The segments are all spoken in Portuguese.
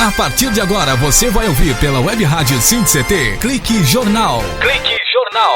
A partir de agora você vai ouvir pela Web Rádio SINDI-CT Clique Jornal. Clique Jornal.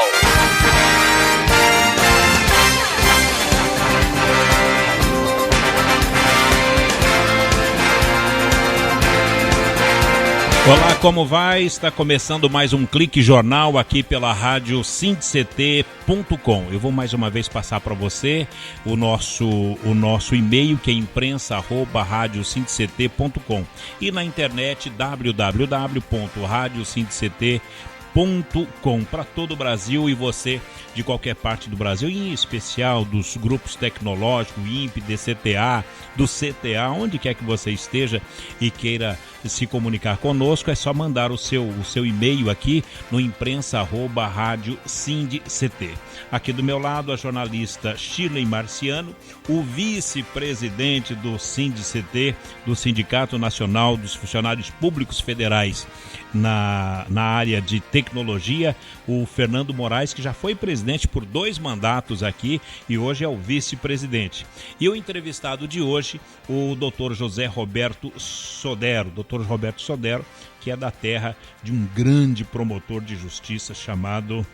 Olá, como vai? Está começando mais um Clique Jornal aqui pela rádio SINDI-CT.com. Eu vou mais uma vez passar para você o nosso e-mail, que é imprensa@radiosindicT.com, e na internet www.radiosindicT.com, para todo o Brasil, e você de qualquer parte do Brasil, em especial dos grupos tecnológicos, INPE, DCTA, do CTA, onde quer que você esteja e queira se comunicar conosco, é só mandar o seu e-mail aqui no imprensa@radiosindicT. Aqui do meu lado, a jornalista Shirley Marciano, o vice-presidente do SINDI-CT, do Sindicato Nacional dos Funcionários Públicos Federais na área de tecnologia, o Fernando Moraes, que já foi presidente por 2 mandatos aqui e hoje é o vice-presidente. E o entrevistado de hoje, o Dr. José Roberto Sodero. Dr. Roberto Sodero, que é da terra de um grande promotor de justiça chamado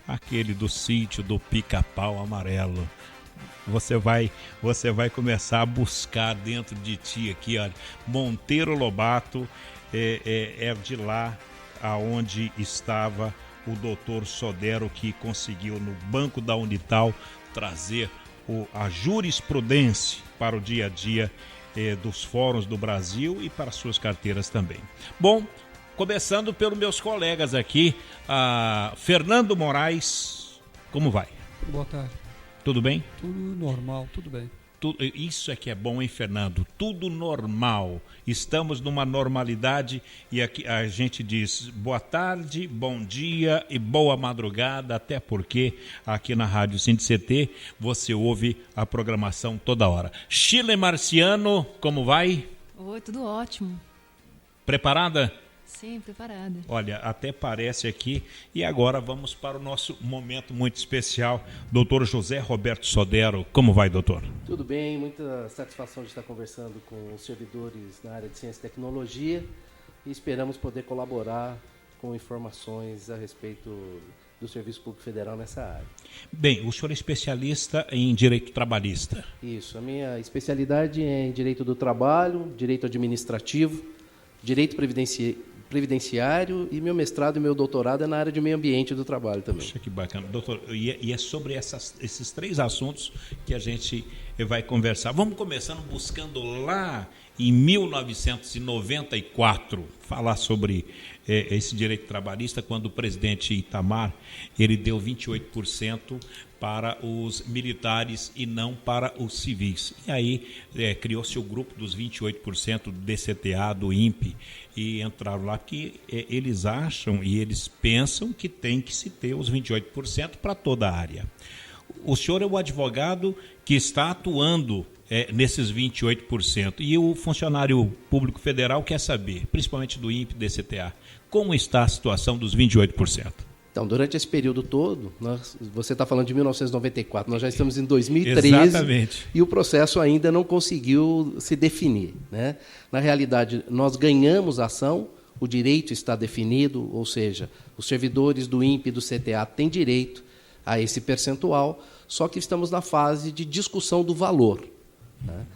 aquele do sítio do Pica-Pau Amarelo. Você vai começar a buscar dentro de ti aqui, olha, Monteiro Lobato, é de lá aonde estava o doutor Sodero, que conseguiu no banco da Unital trazer a jurisprudência para o dia a dia dos fóruns do Brasil e para suas carteiras também. Bom, começando pelos meus colegas aqui, Fernando Moraes, como vai? Boa tarde. Tudo bem? Tudo normal, tudo bem. Isso é que é bom, hein, Fernando? Tudo normal. Estamos numa normalidade e aqui a gente diz boa tarde, bom dia e boa madrugada, até porque aqui na Rádio SINDI-CT você ouve a programação toda hora. Shirley Marciano, como vai? Oi, tudo ótimo. Preparada? Sim, preparada. Olha, até parece aqui. E agora vamos para o nosso momento muito especial. Doutor José Roberto Sodero, como vai, doutor? Tudo bem, muita satisfação de estar conversando com os servidores na área de ciência e tecnologia e esperamos poder colaborar com informações a respeito do Serviço Público Federal nessa área. Bem, o senhor é especialista em direito trabalhista. Isso, a minha especialidade é em direito do trabalho, direito administrativo, direito previdenciário e meu mestrado e meu doutorado é na área de meio ambiente do trabalho também. Poxa, que bacana. Doutor, e é sobre esses 3 assuntos que a gente vai conversar. Vamos começando buscando lá em 1994, falar sobre esse direito trabalhista, quando o presidente Itamar, ele deu 28% para os militares e não para os civis. E aí criou-se o grupo dos 28% do DCTA, do INPE, e entraram lá porque eles acham e eles pensam que tem que se ter os 28% para toda a área. O senhor é o advogado que está atuando nesses 28%. E o funcionário público federal quer saber, principalmente do INPE e DCTA, como está a situação dos 28%? Então, durante esse período todo, você está falando de 1994, nós já estamos em 2013. Exatamente. E o processo ainda não conseguiu se definir, né? Na realidade, nós ganhamos a ação, o direito está definido, ou seja, os servidores do INPE e do CTA têm direito a esse percentual, só que estamos na fase de discussão do valor, né?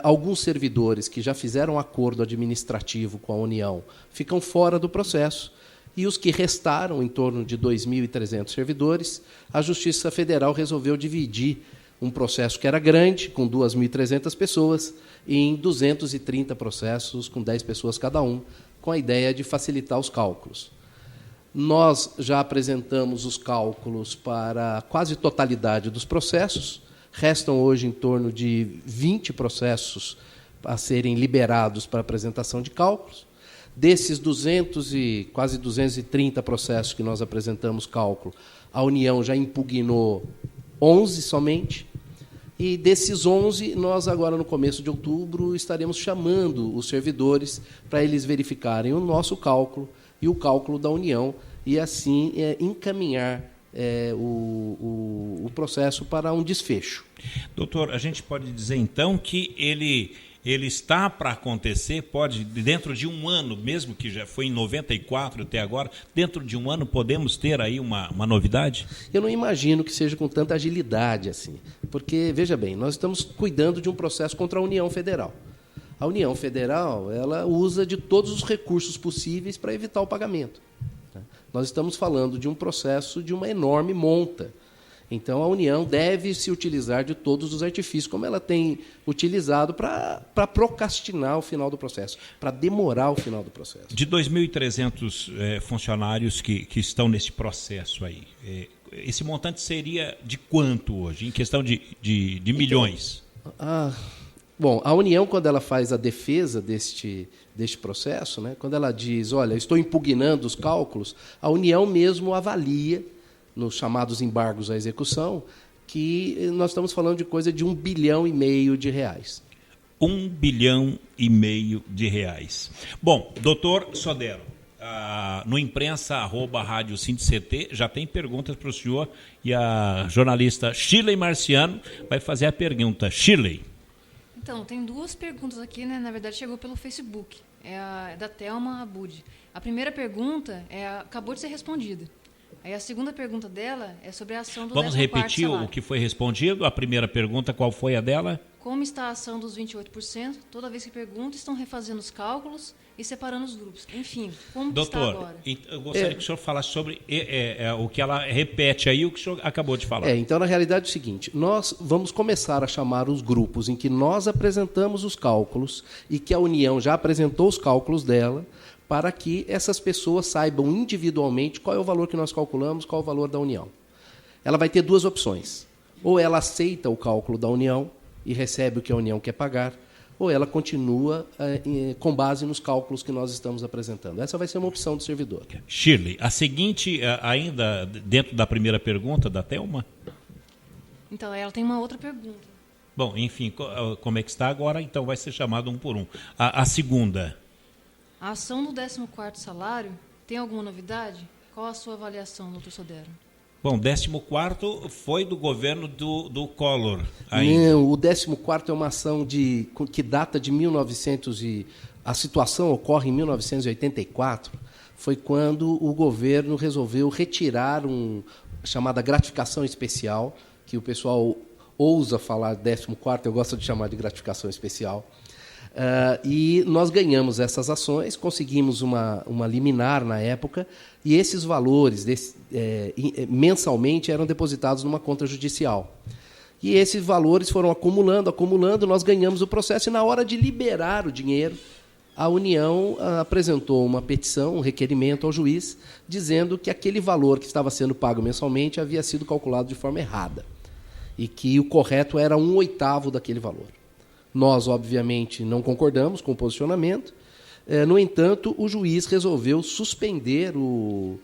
Alguns servidores que já fizeram acordo administrativo com a União ficam fora do processo, e os que restaram, em torno de 2.300 servidores, a Justiça Federal resolveu dividir um processo que era grande, com 2.300 pessoas, em 230 processos, com 10 pessoas cada um, com a ideia de facilitar os cálculos. Nós já apresentamos os cálculos para a quase totalidade dos processos, restam hoje em torno de 20 processos a serem liberados para apresentação de cálculos. Desses quase 230 processos que nós apresentamos cálculo, a União já impugnou 11 somente, e desses 11, nós agora no começo de outubro estaremos chamando os servidores para eles verificarem o nosso cálculo e o cálculo da União, e assim encaminhar o processo para um desfecho. Doutor, a gente pode dizer então que ele ele está para acontecer, pode, dentro de um ano, mesmo que já foi em 94 até agora, dentro de um ano podemos ter aí uma novidade? Eu não imagino que seja com tanta agilidade assim, porque, veja bem, nós estamos cuidando de um processo contra a União Federal. A União Federal, ela usa de todos os recursos possíveis para evitar o pagamento. Nós estamos falando de um processo de uma enorme monta. Então, a União deve se utilizar de todos os artifícios, como ela tem utilizado para procrastinar o final do processo, para demorar o final do processo. De 2.300 funcionários que estão nesse processo aí, esse montante seria de quanto hoje, em questão de milhões? Bom, a União, quando ela faz a defesa deste processo, né, quando ela diz, olha, estou impugnando os cálculos, a União mesmo avalia, nos chamados embargos à execução, que nós estamos falando de coisa de R$ 1,5 bilhão de reais. R$ 1,5 bilhão de reais. Bom, doutor Sodero, no imprensa@rádio SINDCT já tem perguntas para o senhor e a jornalista Shirley Marciano vai fazer a pergunta. Shirley. Então, tem duas perguntas aqui, né? Na verdade, chegou pelo Facebook. É da Thelma Abud. A primeira pergunta acabou de ser respondida. Aí a segunda pergunta dela é sobre a ação do 14º salário. Vamos repetir o que foi respondido? A primeira pergunta, qual foi a dela? Como está a ação dos 28%? Toda vez que pergunto, estão refazendo os cálculos e separando os grupos. Enfim, como está agora? Doutor, eu gostaria que o senhor falasse sobre o que ela repete aí, o que o senhor acabou de falar. Então, na realidade, é o seguinte, nós vamos começar a chamar os grupos em que nós apresentamos os cálculos e que a União já apresentou os cálculos dela, para que essas pessoas saibam individualmente qual é o valor que nós calculamos, qual é o valor da União. Ela vai ter duas opções. Ou ela aceita o cálculo da União e recebe o que a União quer pagar, ou ela continua com base nos cálculos que nós estamos apresentando. Essa vai ser uma opção do servidor. Shirley, a seguinte, ainda dentro da primeira pergunta da Thelma? Então, ela tem uma outra pergunta. Bom, enfim, como é que está agora? Então vai ser chamado um por um. A segunda... A ação do 14º salário tem alguma novidade? Qual a sua avaliação, doutor Sodero? Bom, 14º foi do governo do Collor. Não, o 14º é uma ação que data de 1900 e... A situação ocorre em 1984. Foi quando o governo resolveu retirar chamada gratificação especial, que o pessoal ousa falar 14º, eu gosto de chamar de gratificação especial. E nós ganhamos essas ações, conseguimos uma liminar na época, e esses valores mensalmente eram depositados numa conta judicial. E esses valores foram acumulando, nós ganhamos o processo, e na hora de liberar o dinheiro, a União apresentou uma petição, um requerimento ao juiz, dizendo que aquele valor que estava sendo pago mensalmente havia sido calculado de forma errada, e que o correto era 1/8 daquele valor. Nós, obviamente, não concordamos com o posicionamento. No entanto, o juiz resolveu suspender o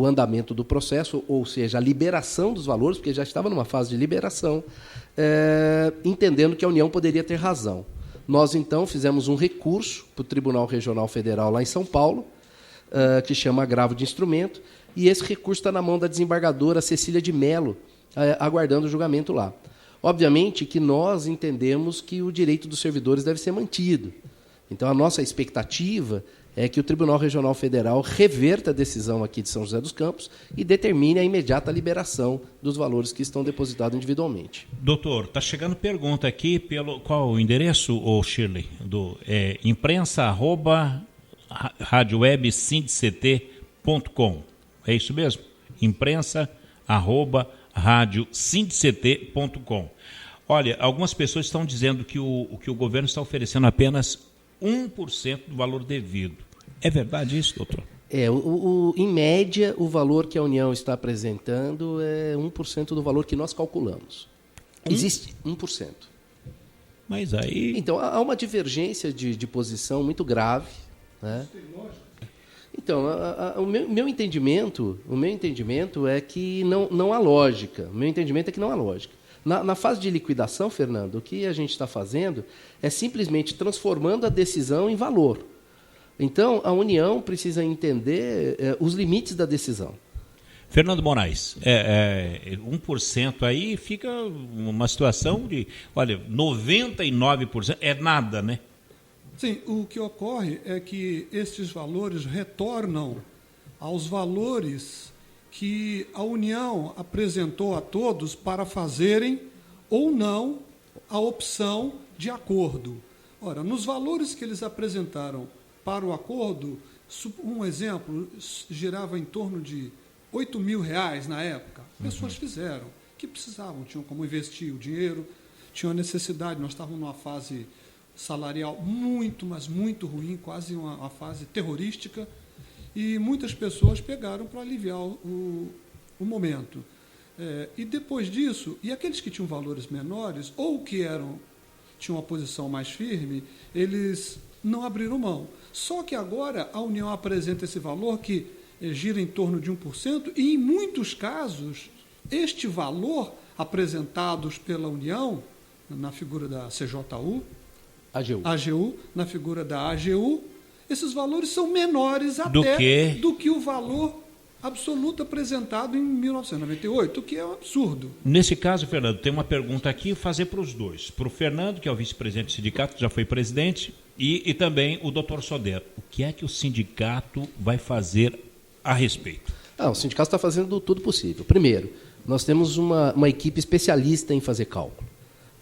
andamento do processo, ou seja, a liberação dos valores, porque já estava numa fase de liberação, entendendo que a União poderia ter razão. Nós, então, fizemos um recurso para o Tribunal Regional Federal lá em São Paulo, que chama agravo de instrumento, e esse recurso está na mão da desembargadora Cecília de Mello, aguardando o julgamento lá. Obviamente que nós entendemos que o direito dos servidores deve ser mantido. Então, a nossa expectativa é que o Tribunal Regional Federal reverta a decisão aqui de São José dos Campos e determine a imediata liberação dos valores que estão depositados individualmente. Doutor, está chegando pergunta aqui pelo... Qual o endereço, Shirley? imprensa@radiowebsindct.com. É isso mesmo? imprensa@radiosindct.com. Olha, algumas pessoas estão dizendo que o governo está oferecendo apenas 1% do valor devido. É verdade isso, doutor? Em média, o valor que a União está apresentando é 1% do valor que nós calculamos. Existe 1%. Mas aí... Então, há uma divergência de posição muito grave, né? Então, o meu entendimento é que não há lógica. O meu entendimento é que não há lógica. Na fase de liquidação, Fernando, o que a gente está fazendo é simplesmente transformando a decisão em valor. Então, a União precisa entender os limites da decisão. Fernando Moraes, 1% aí fica uma situação de, olha, 99% é nada, né? Sim, o que ocorre é que estes valores retornam aos valores que a União apresentou a todos para fazerem ou não a opção de acordo. Ora, nos valores que eles apresentaram para o acordo, um exemplo, girava em torno de R$8.000 na época. Pessoas fizeram, que precisavam, tinham como investir o dinheiro, tinham a necessidade, nós estávamos numa fase salarial muito, mas muito ruim, quase uma fase terrorística, e muitas pessoas pegaram para aliviar o momento. E depois disso, e aqueles que tinham valores menores, ou que tinham uma posição mais firme, eles não abriram mão. Só que agora a União apresenta esse valor que gira em torno de 1%, e em muitos casos, este valor apresentados pela União, na figura da CJU, AGU, na figura da AGU, esses valores são menores até do que o valor absoluto apresentado em 1998, o que é um absurdo. Nesse caso, Fernando, tem uma pergunta aqui fazer para os dois. Para o Fernando, que é o vice-presidente do sindicato, que já foi presidente, e também o doutor Sodero. O que é que o sindicato vai fazer a respeito? O sindicato está fazendo tudo possível. Primeiro, nós temos uma equipe especialista em fazer cálculo.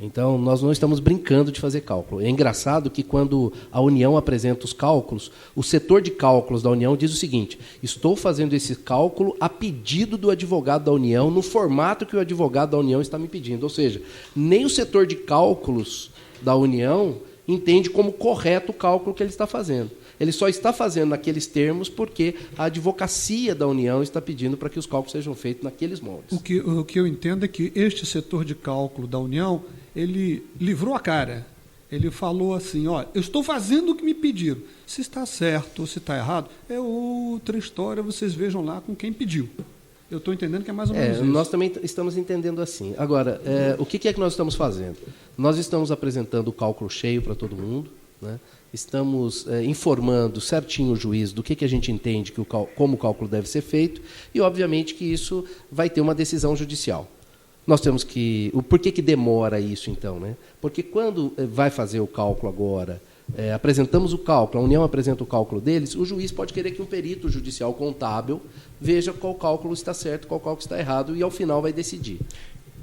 Então, nós não estamos brincando de fazer cálculo. É engraçado que quando a União apresenta os cálculos, o setor de cálculos da União diz o seguinte: estou fazendo esse cálculo a pedido do advogado da União, no formato que o advogado da União está me pedindo. Ou seja, nem o setor de cálculos da União entende como correto o cálculo que ele está fazendo. Ele só está fazendo naqueles termos porque a advocacia da União está pedindo para que os cálculos sejam feitos naqueles moldes. O que eu entendo é que este setor de cálculo da União, ele livrou a cara. Ele falou assim, eu estou fazendo o que me pediram. Se está certo ou se está errado, é outra história, vocês vejam lá com quem pediu. Eu estou entendendo que é mais ou menos isso. Nós também estamos entendendo assim. Agora, o que é que nós estamos fazendo? Nós estamos apresentando o cálculo cheio para todo mundo, né? Estamos informando certinho o juiz do que a gente entende como o cálculo deve ser feito e, obviamente, que isso vai ter uma decisão judicial. Nós temos que... Por que demora isso, então? Né? Porque quando vai fazer o cálculo agora, apresentamos o cálculo, a União apresenta o cálculo deles, o juiz pode querer que um perito judicial contábil veja qual cálculo está certo, qual cálculo está errado, e, ao final, vai decidir.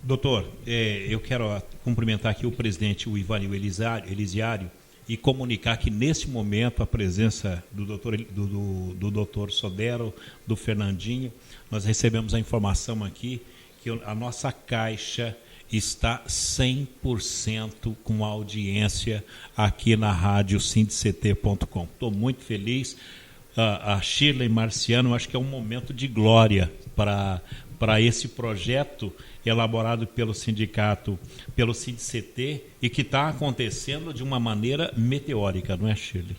Doutor, eu quero cumprimentar aqui o presidente, o Ivanil Elisiário, e comunicar que, nesse momento, a presença do doutor Sodero, do Fernandinho, nós recebemos a informação aqui que a nossa caixa está 100% com audiência aqui na rádio sindct.com. Estou muito feliz. A Shirley Marciano, acho que é um momento de glória para esse projeto elaborado pelo sindicato, pelo SINDCT, e que está acontecendo de uma maneira meteórica, não é, Shirley?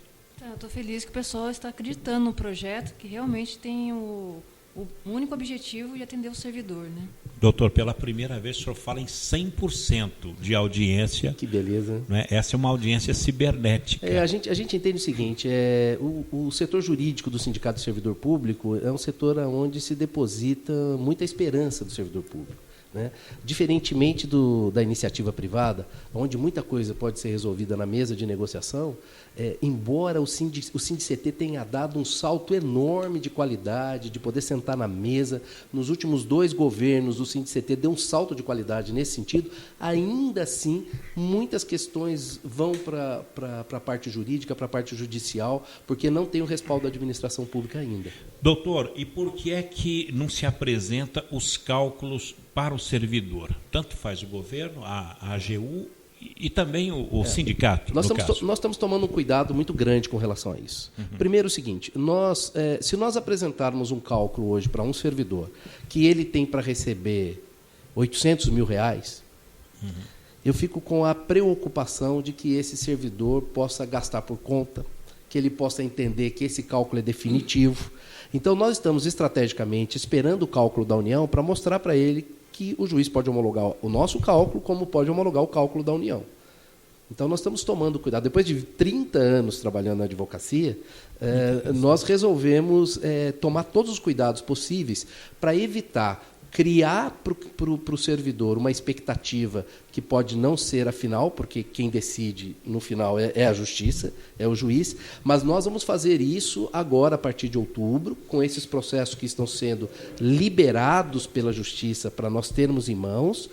Estou feliz que o pessoal está acreditando no projeto, que realmente tem o único objetivo de atender o servidor, né? Doutor, pela primeira vez o senhor fala em 100% de audiência. Que beleza. Né? Essa é uma audiência cibernética. A gente entende o seguinte, o setor jurídico do Sindicato do Servidor Público é um setor onde se deposita muita esperança do servidor público. Né? Diferentemente da iniciativa privada, onde muita coisa pode ser resolvida na mesa de negociação, embora o SINDCT tenha dado um salto enorme de qualidade, de poder sentar na mesa, nos últimos 2 governos o SINDCT deu um salto de qualidade nesse sentido, ainda assim muitas questões vão para a parte jurídica, para a parte judicial, porque não tem o respaldo da administração pública ainda. Doutor, e por que é que não se apresenta os cálculos para o servidor? Tanto faz o governo, a AGU e também o sindicato, nós estamos tomando um cuidado muito grande com relação a isso. Uhum. Primeiro o seguinte, se nós apresentarmos um cálculo hoje para um servidor que ele tem para receber R$800 mil, eu fico com a preocupação de que esse servidor possa gastar por conta, que ele possa entender que esse cálculo é definitivo. Então, nós estamos estrategicamente esperando o cálculo da União para mostrar para ele que o juiz pode homologar o nosso cálculo como pode homologar o cálculo da União. Então, nós estamos tomando cuidado. Depois de 30 anos trabalhando na advocacia, nós resolvemos tomar todos os cuidados possíveis para evitar criar para o servidor uma expectativa que pode não ser a final, porque quem decide no final é a justiça, é o juiz, mas nós vamos fazer isso agora, a partir de outubro, com esses processos que estão sendo liberados pela justiça para nós termos em mãos,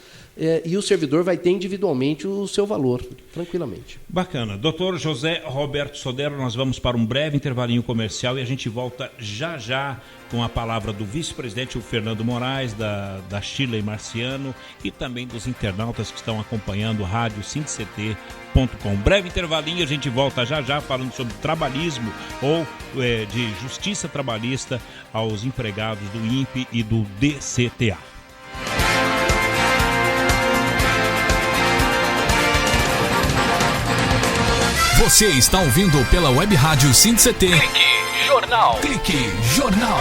e o servidor vai ter individualmente o seu valor, tranquilamente. Bacana. Doutor José Roberto Sodero, nós vamos para um breve intervalinho comercial e a gente volta já já com a palavra do vice-presidente, o Fernando Moraes, da Shirley Marciano, e também dos internautas que estão acompanhando o rádio sindct.com. Breve intervalinho, a gente volta já já falando sobre trabalhismo ou de justiça trabalhista aos empregados do INPE e do DCTA. Você está ouvindo pela Web Rádio Sindct. Clique Jornal. Clique Jornal.